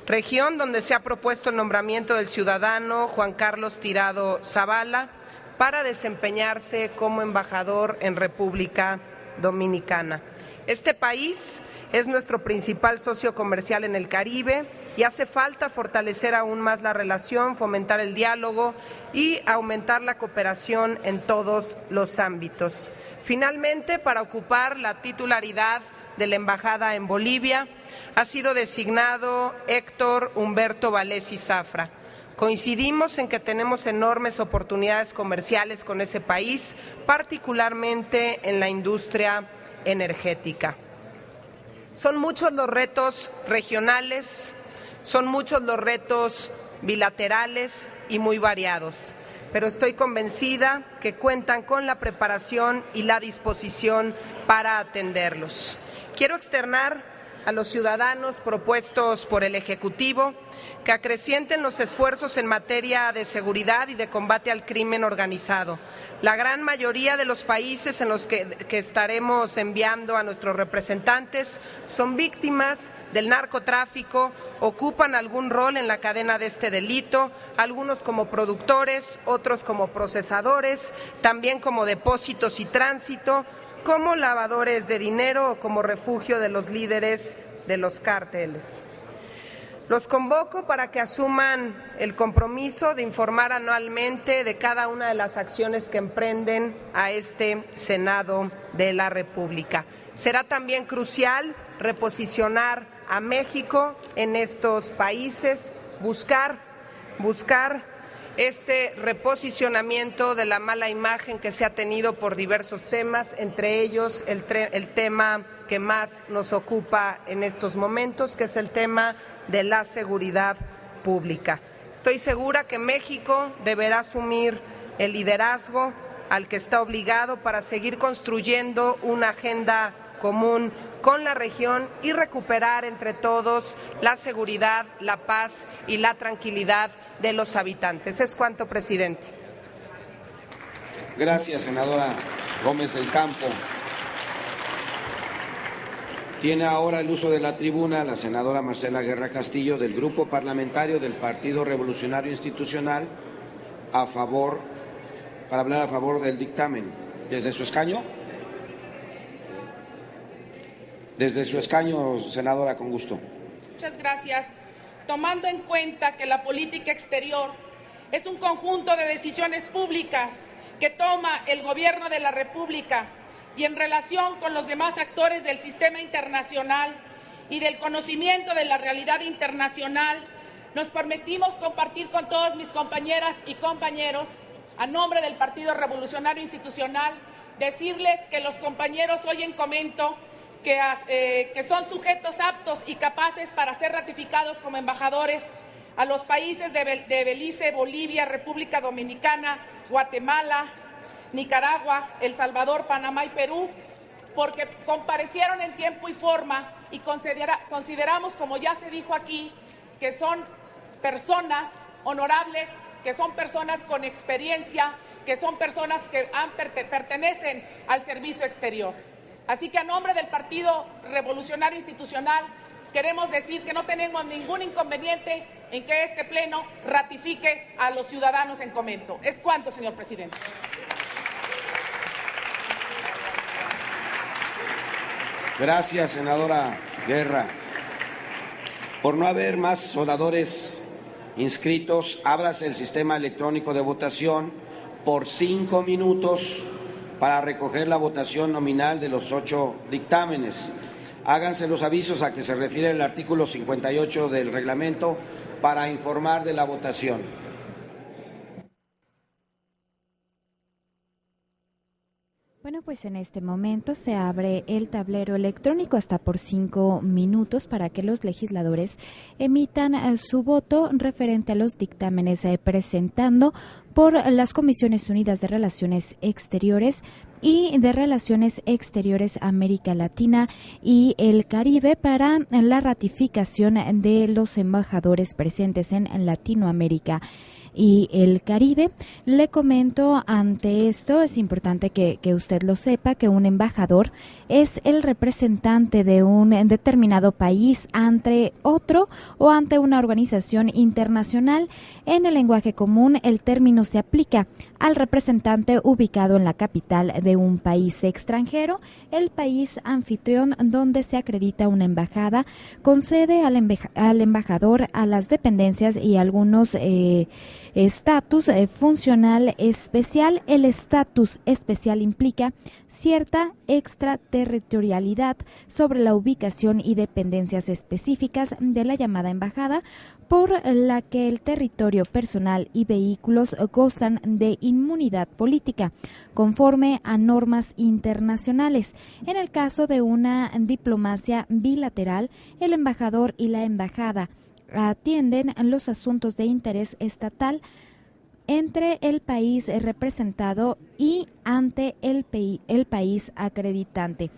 región donde se ha propuesto el nombramiento del ciudadano Juan Carlos Tirado Zavala para desempeñarse como embajador en República Dominicana. Este país es nuestro principal socio comercial en el Caribe y hace falta fortalecer aún más la relación, fomentar el diálogo y aumentar la cooperación en todos los ámbitos. Finalmente, para ocupar la titularidad de la embajada en Bolivia, ha sido designado Héctor Humberto Valesi Zafra. Coincidimos en que tenemos enormes oportunidades comerciales con ese país, particularmente en la industria energética. Son muchos los retos regionales, son muchos los retos bilaterales y muy variados, pero estoy convencida que cuentan con la preparación y la disposición para atenderlos. Quiero externar a los ciudadanos propuestos por el Ejecutivo que acrecienten los esfuerzos en materia de seguridad y de combate al crimen organizado. La gran mayoría de los países en los que estaremos enviando a nuestros representantes son víctimas del narcotráfico, ocupan algún rol en la cadena de este delito, algunos como productores, otros como procesadores, también como depósitos y tránsito, como lavadores de dinero o como refugio de los líderes de los cárteles. Los convoco para que asuman el compromiso de informar anualmente de cada una de las acciones que emprenden a este Senado de la República. Será también crucial reposicionar a México en estos países, buscar este reposicionamiento de la mala imagen que se ha tenido por diversos temas, entre ellos el tema que más nos ocupa en estos momentos, que es el tema de la seguridad pública. Estoy segura que México deberá asumir el liderazgo al que está obligado para seguir construyendo una agenda común con la región y recuperar entre todos la seguridad, la paz y la tranquilidad de los habitantes. Es cuanto, presidente. Gracias, senadora Gómez del Campo. Tiene ahora el uso de la tribuna la senadora Marcela Guerra Castillo, del Grupo Parlamentario del Partido Revolucionario Institucional, para hablar a favor del dictamen. ¿Desde su escaño? Desde su escaño, senadora, con gusto. Muchas gracias. Tomando en cuenta que la política exterior es un conjunto de decisiones públicas que toma el Gobierno de la República y en relación con los demás actores del sistema internacional y del conocimiento de la realidad internacional, nos permitimos compartir con todas mis compañeras y compañeros, a nombre del Partido Revolucionario Institucional, decirles que los compañeros hoy en comento que son sujetos aptos y capaces para ser ratificados como embajadores a los países de Belice, Bolivia, República Dominicana, Guatemala, Nicaragua, El Salvador, Panamá y Perú, porque comparecieron en tiempo y forma y consideramos, como ya se dijo aquí, que son personas honorables, que son personas con experiencia, que son personas que pertenecen al servicio exterior. Así que a nombre del Partido Revolucionario Institucional queremos decir que no tenemos ningún inconveniente en que este Pleno ratifique a los ciudadanos en comento. ¿Es cuánto, señor presidente? Gracias, senadora Guerra. Por no haber más oradores inscritos, ábrase el sistema electrónico de votación por 5 minutos para recoger la votación nominal de los 8 dictámenes. Háganse los avisos a que se refiere el artículo 58 del reglamento para informar de la votación. Bueno, pues en este momento se abre el tablero electrónico hasta por 5 minutos para que los legisladores emitan su voto referente a los dictámenes presentando por las Comisiones Unidas de Relaciones Exteriores y de Relaciones Exteriores América Latina y el Caribe para la ratificación de los embajadores presentes en Latinoamérica y el Caribe. Le comento ante esto, es importante que usted lo sepa, que un embajador es el representante de un determinado país ante otro o ante una organización internacional. En el lenguaje común, el término se aplica al representante ubicado en la capital de un país extranjero. El país anfitrión donde se acredita una embajada concede al embajador, a las dependencias y algunos estatus funcional especial. El estatus especial implica cierta extraterritorialidad sobre la ubicación y dependencias específicas de la llamada embajada, por la que el territorio personal y vehículos gozan de inmunidad política, conforme a normas internacionales. En el caso de una diplomacia bilateral, el embajador y la embajada atienden los asuntos de interés estatal entre el país representado y ante el país acreditante.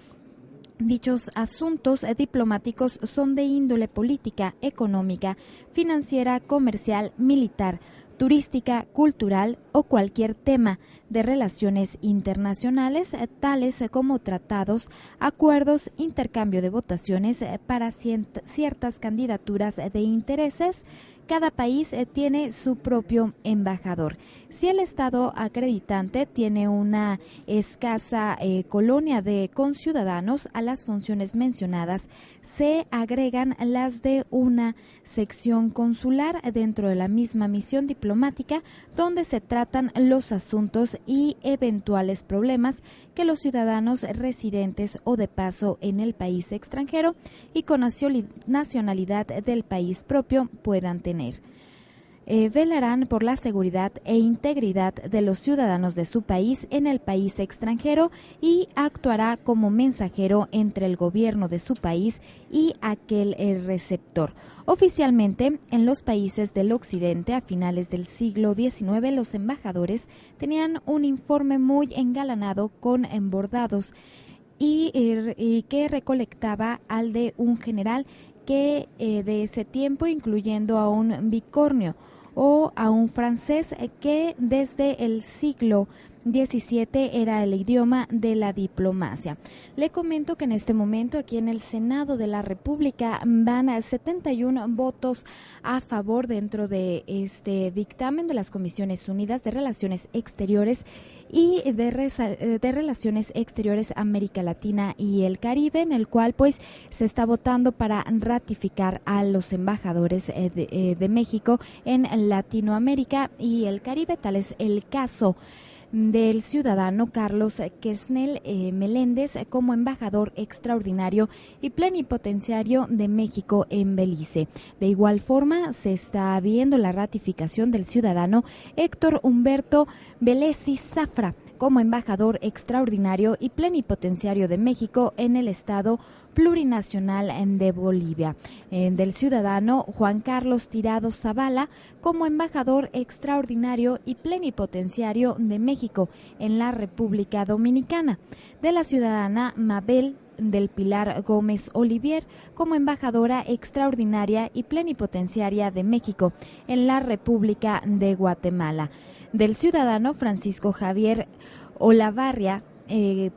Dichos asuntos diplomáticos son de índole política, económica, financiera, comercial, militar, turística, cultural o cualquier tema de relaciones internacionales, tales como tratados, acuerdos, intercambio de votaciones para ciertas candidaturas de intereses. Cada país tiene su propio embajador. Si el Estado acreditante tiene una escasa colonia de conciudadanos, a las funciones mencionadas se agregan las de una sección consular dentro de la misma misión diplomática, donde se tratan los asuntos y eventuales problemas que los ciudadanos residentes o de paso en el país extranjero y con nacionalidad del país propio puedan tener. Velarán por la seguridad e integridad de los ciudadanos de su país en el país extranjero y actuará como mensajero entre el gobierno de su país y aquel receptor. Oficialmente, en los países del occidente a finales del siglo XIX, los embajadores tenían un uniforme muy engalanado con bordados y que recolectaba al de un general que de ese tiempo, incluyendo a un bicornio o a un francés que desde el siglo 17 era el idioma de la diplomacia. Le comento que en este momento aquí en el Senado de la República van a 71 votos a favor dentro de este dictamen de las Comisiones Unidas de Relaciones Exteriores y de Relaciones Exteriores América Latina y el Caribe, en el cual pues se está votando para ratificar a los embajadores de México en Latinoamérica y el Caribe. Tal es el caso del ciudadano Carlos Quesnel Meléndez como embajador extraordinario y plenipotenciario de México en Belice. De igual forma, se está viendo la ratificación del ciudadano Héctor Humberto Velesi Zafra como embajador extraordinario y plenipotenciario de México en el Estado Plurinacional de Bolivia, del ciudadano Juan Carlos Tirado Zavala como embajador extraordinario y plenipotenciario de México en la República Dominicana, de la ciudadana Mabel del Pilar Gómez Olivier como embajadora extraordinaria y plenipotenciaria de México en la República de Guatemala, del ciudadano Francisco Javier Olavarria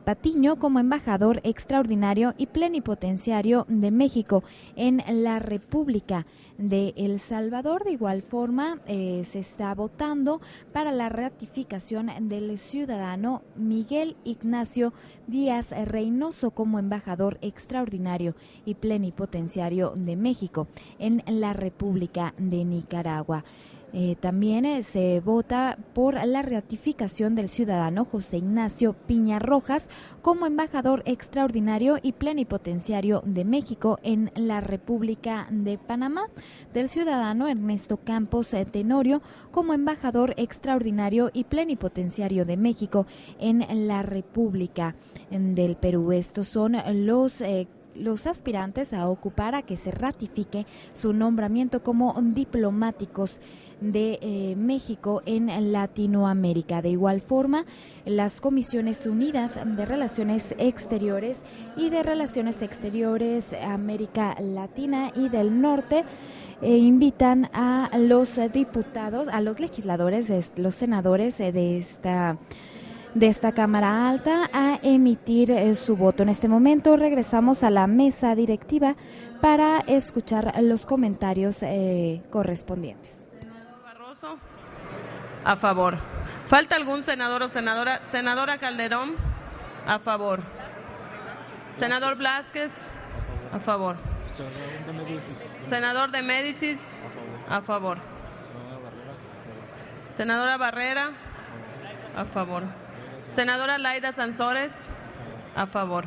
Patiño como embajador extraordinario y plenipotenciario de México en la República de El Salvador. De igual forma, se está votando para la ratificación del ciudadano Miguel Ignacio Díaz Reynoso como embajador extraordinario y plenipotenciario de México en la República de Nicaragua. También se vota por la ratificación del ciudadano José Ignacio Piña Rojas como embajador extraordinario y plenipotenciario de México en la República de Panamá, del ciudadano Ernesto Campos Tenorio como embajador extraordinario y plenipotenciario de México en la República del Perú. Estos son los aspirantes a ocupar, a que se ratifique su nombramiento como diplomáticos de México en Latinoamérica. De igual forma, las Comisiones Unidas de Relaciones Exteriores y de Relaciones Exteriores América Latina y del Norte invitan a los diputados, a los legisladores, los senadores de esta Cámara Alta a emitir su voto. En este momento regresamos a la mesa directiva para escuchar los comentarios correspondientes. Senador Barroso, a favor. ¿Falta algún senador o senadora? Senadora Calderón, a favor. Senador Blázquez, a favor. Senador de Médicis, a favor. Senadora Barrera, a favor. Senadora Laida Sansores, a favor.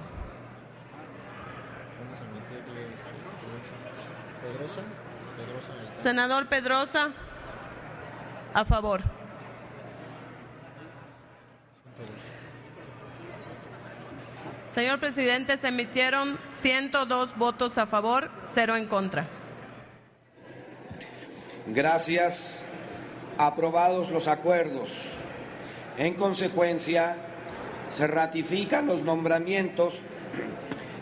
Senador Pedrosa, a favor. Señor presidente, se emitieron 102 votos a favor, 0 en contra. Gracias. Aprobados los acuerdos. En consecuencia, se ratifican los nombramientos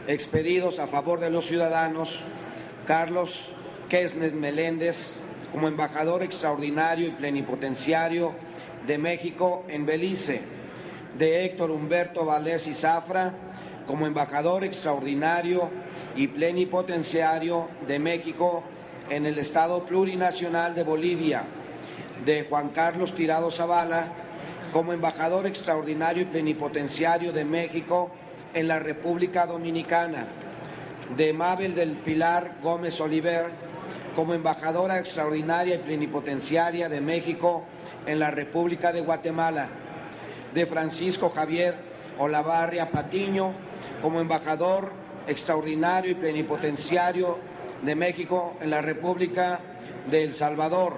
expedidos a favor de los ciudadanos Carlos Quesnel Meléndez como embajador extraordinario y plenipotenciario de México en Belice, de Héctor Humberto Velesi Zafra como embajador extraordinario y plenipotenciario de México en el Estado Plurinacional de Bolivia, de Juan Carlos Tirado Zavala como embajador extraordinario y plenipotenciario de México en la República Dominicana, de Mabel del Pilar Gómez Oliver como embajadora extraordinaria y plenipotenciaria de México en la República de Guatemala, de Francisco Javier Olavarria Patiño como embajador extraordinario y plenipotenciario de México en la República de El Salvador,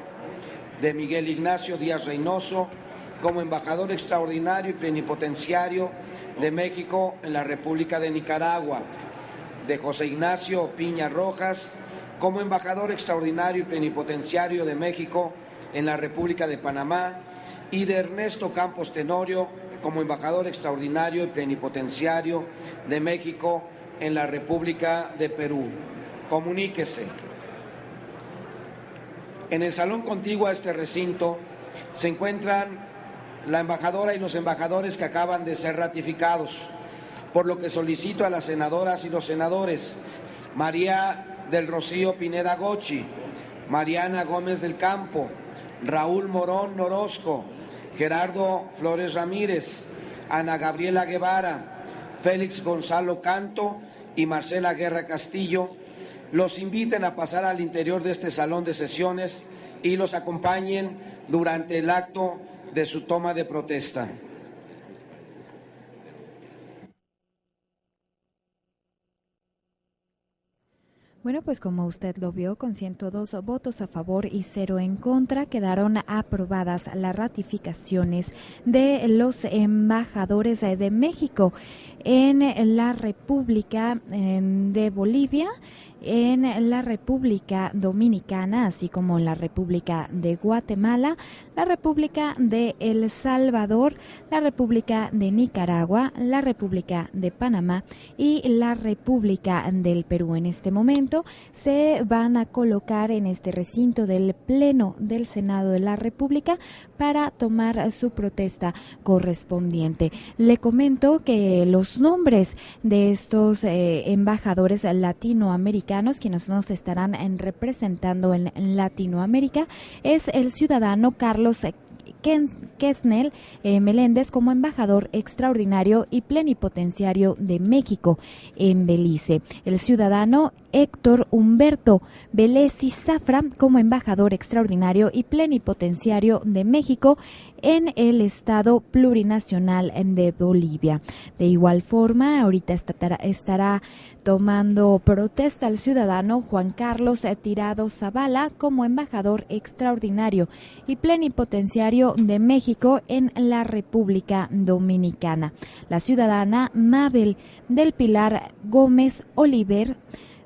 de Miguel Ignacio Díaz Reynoso como embajador extraordinario y plenipotenciario de México en la República de Nicaragua, de José Ignacio Piña Rojas como embajador extraordinario y plenipotenciario de México en la República de Panamá y de Ernesto Campos Tenorio como embajador extraordinario y plenipotenciario de México en la República de Perú. Comuníquese. En el salón contiguo a este recinto se encuentran la embajadora y los embajadores que acaban de ser ratificados, por lo que solicito a las senadoras y los senadores María del Rocío Pineda Gochi, Mariana Gómez del Campo, Raúl Morón Orozco, Gerardo Flores Ramírez, Ana Gabriela Guevara, Félix Gonzalo Canto y Marcela Guerra Castillo, los inviten a pasar al interior de este salón de sesiones y los acompañen durante el acto de su toma de protesta. Bueno, pues como usted lo vio, con 102 votos a favor y 0 en contra, quedaron aprobadas las ratificaciones de los embajadores de México en la República de Bolivia, en la República Dominicana, así como en la República de Guatemala, la República de El Salvador, la República de Nicaragua, la República de Panamá y la República del Perú. En este momento se van a colocar en este recinto del Pleno del Senado de la República para tomar su protesta correspondiente. Le comento que los nombres de estos embajadores latinoamericanos, quienes nos estarán representando en Latinoamérica, es el ciudadano Carlos Quesnel Meléndez como embajador extraordinario y plenipotenciario de México en Belice, el ciudadano Héctor Humberto Vélez y Zafra como embajador extraordinario y plenipotenciario de México en el Estado Plurinacional de Bolivia. De igual forma, ahorita estará tomando protesta el ciudadano Juan Carlos Tirado Zavala como embajador extraordinario y plenipotenciario de México en la República Dominicana. La ciudadana Mabel del Pilar Gómez Oliver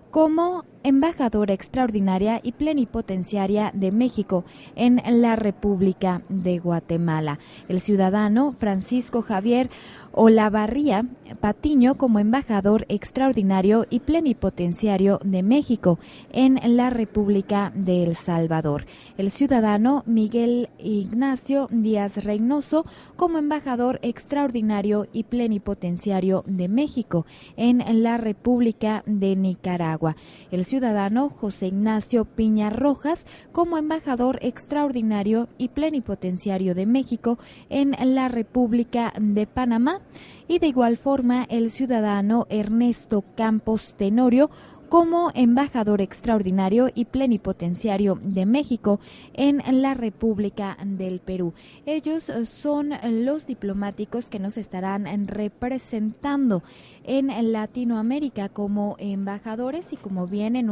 como embajadora extraordinaria y plenipotenciaria de México en la República de Guatemala. El ciudadano Francisco Javier Olavarría Patiño como embajador extraordinario y plenipotenciario de México en la República de El Salvador. El ciudadano Miguel Ignacio Díaz Reynoso como embajador extraordinario y plenipotenciario de México en la República de Nicaragua. El ciudadano José Ignacio Piña Rojas como embajador extraordinario y plenipotenciario de México en la República de Panamá. Y de igual forma el ciudadano Ernesto Campos Tenorio como embajador extraordinario y plenipotenciario de México en la República del Perú. Ellos son los diplomáticos que nos estarán representando en Latinoamérica como embajadores, y como bien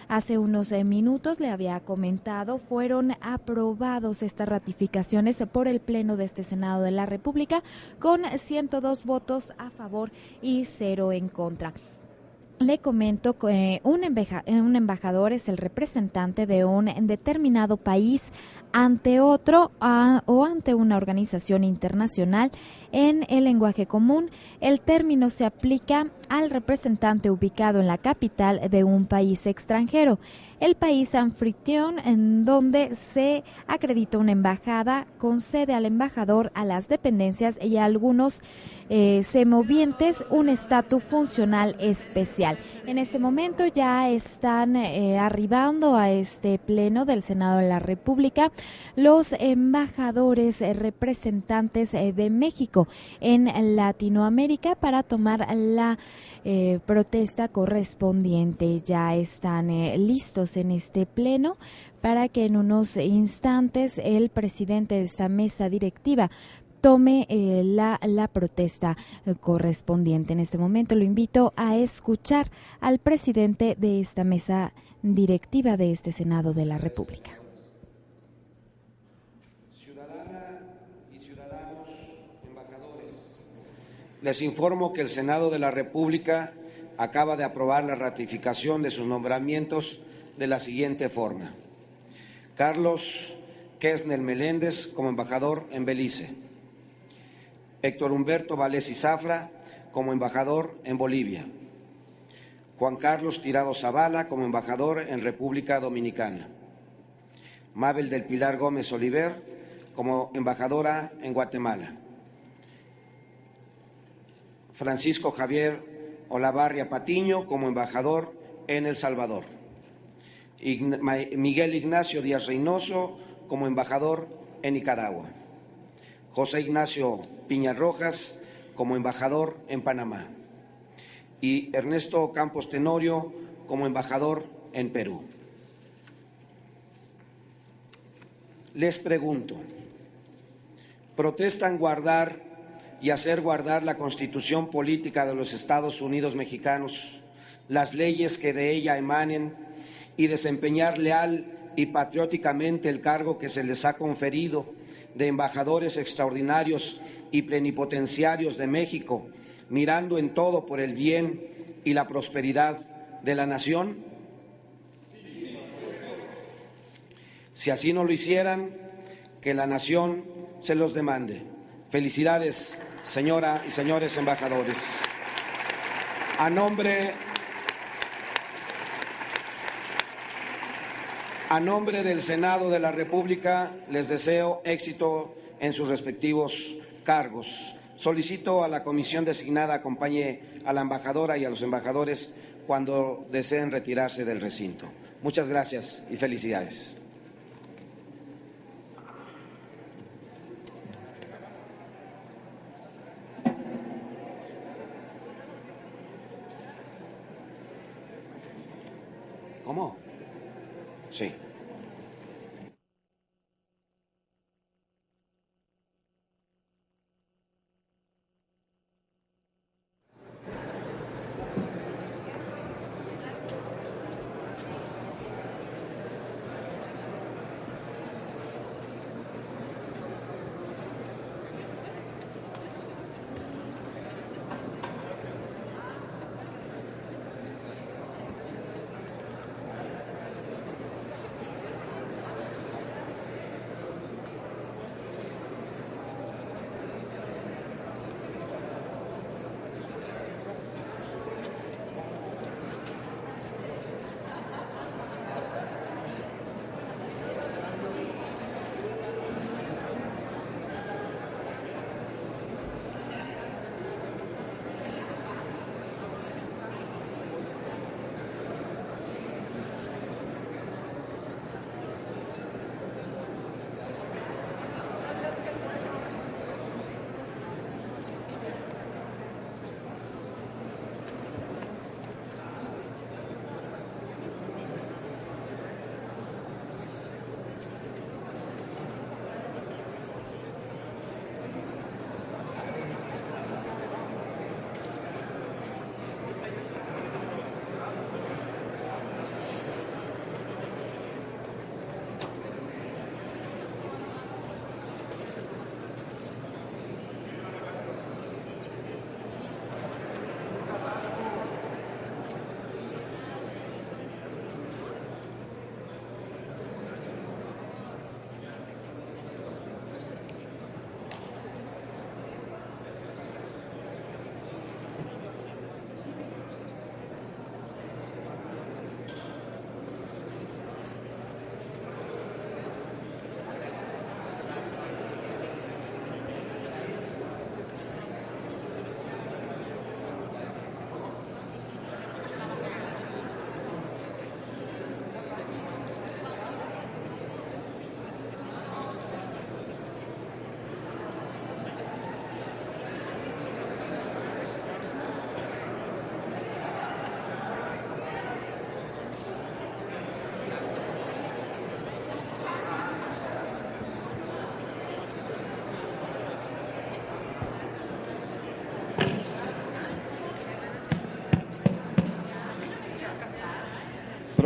hace unos minutos le había comentado, fueron aprobados estas ratificaciones por el Pleno de este Senado de la República con 102 votos a favor y 0 en contra. Le comento que un embajador es el representante de un determinado país ante otro o ante una organización internacional. En el lenguaje común, el término se aplica al representante ubicado en la capital de un país extranjero. El país anfitrión en donde se acredita una embajada concede al embajador, a las dependencias y a algunos semovientes un estatus funcional especial. En este momento ya están arribando a este pleno del Senado de la República los embajadores representantes de México en Latinoamérica para tomar la protesta correspondiente. Ya están listos en este pleno para que en unos instantes el presidente de esta mesa directiva tome la protesta correspondiente. En este momento lo invito a escuchar al presidente de esta mesa directiva de este Senado de la República. Ciudadana y ciudadanos embajadores, les informo que el Senado de la República acaba de aprobar la ratificación de sus nombramientos de la siguiente forma: Carlos Quesnel Meléndez como embajador en Belice, Héctor Humberto Vélez y Zafra como embajador en Bolivia, Juan Carlos Tirado Zavala como embajador en República Dominicana, Mabel del Pilar Gómez Oliver como embajadora en Guatemala. Francisco Javier Olavarria Patiño como embajador en El Salvador. Miguel Ignacio Díaz Reynoso como embajador en Nicaragua. José Ignacio Piña Rojas como embajador en Panamá. Y Ernesto Campos Tenorio como embajador en Perú. Les pregunto, ¿protestan guardar y hacer guardar la Constitución Política de los Estados Unidos Mexicanos, las leyes que de ella emanen y desempeñar leal y patrióticamente el cargo que se les ha conferido de embajadores extraordinarios y plenipotenciarios de México, mirando en todo por el bien y la prosperidad de la nación? Si así no lo hicieran, que la nación se los demande. Felicidades, señora y señores embajadores. A nombre del Senado de la República, les deseo éxito en sus respectivos cargos. Solicito a la comisión designada acompañe a la embajadora y a los embajadores cuando deseen retirarse del recinto. Muchas gracias y felicidades. ¿Cómo? Sí.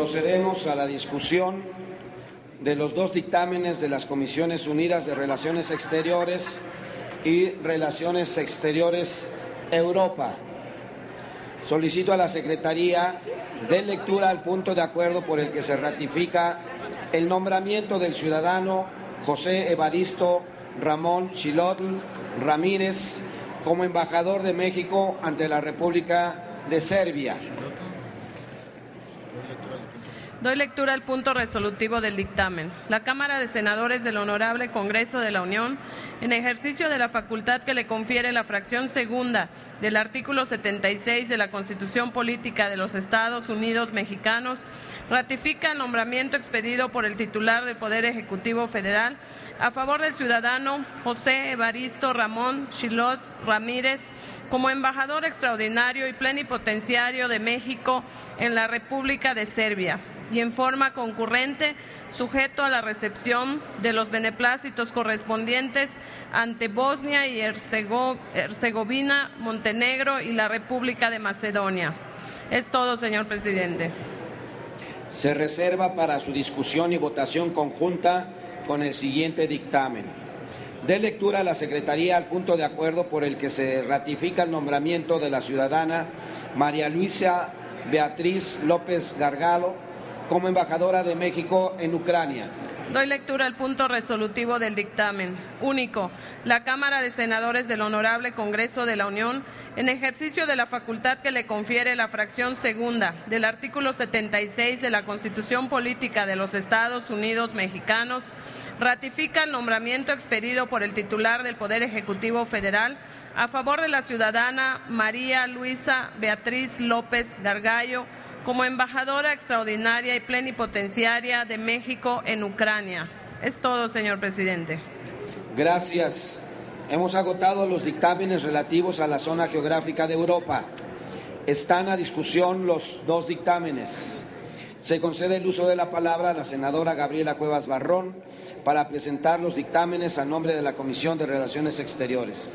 Procedemos a la discusión de los dos dictámenes de las Comisiones Unidas de Relaciones Exteriores y Relaciones Exteriores Europa. Solicito a la Secretaría dé lectura al punto de acuerdo por el que se ratifica el nombramiento del ciudadano José Evaristo Ramón Xilotl Ramírez como embajador de México ante la República de Serbia. Doy lectura al punto resolutivo del dictamen. La Cámara de Senadores del Honorable Congreso de la Unión, en ejercicio de la facultad que le confiere la fracción segunda del artículo 76 de la Constitución Política de los Estados Unidos Mexicanos, ratifica el nombramiento expedido por el titular del Poder Ejecutivo Federal a favor del ciudadano José Evaristo Ramón Chilot Ramírez como embajador extraordinario y plenipotenciario de México en la República de Serbia, y en forma concurrente, sujeto a la recepción de los beneplácitos correspondientes ante Bosnia y Herzegovina, Montenegro y la República de Macedonia. Es todo, señor presidente. Se reserva para su discusión y votación conjunta con el siguiente dictamen. De lectura a la Secretaría al punto de acuerdo por el que se ratifica el nombramiento de la ciudadana María Luisa Beatriz López Gargalo como embajadora de México en Ucrania. Doy lectura al punto resolutivo del dictamen. Único. La Cámara de Senadores del Honorable Congreso de la Unión, en ejercicio de la facultad que le confiere la fracción segunda del artículo 76 de la Constitución Política de los Estados Unidos Mexicanos, ratifica el nombramiento expedido por el titular del Poder Ejecutivo Federal a favor de la ciudadana María Luisa Beatriz López Gargallo como embajadora extraordinaria y plenipotenciaria de México en Ucrania. Es todo, señor presidente. Gracias. Hemos agotado los dictámenes relativos a la zona geográfica de Europa. Están a discusión los dos dictámenes. Se concede el uso de la palabra a la senadora Gabriela Cuevas Barrón para presentar los dictámenes a nombre de la Comisión de Relaciones Exteriores.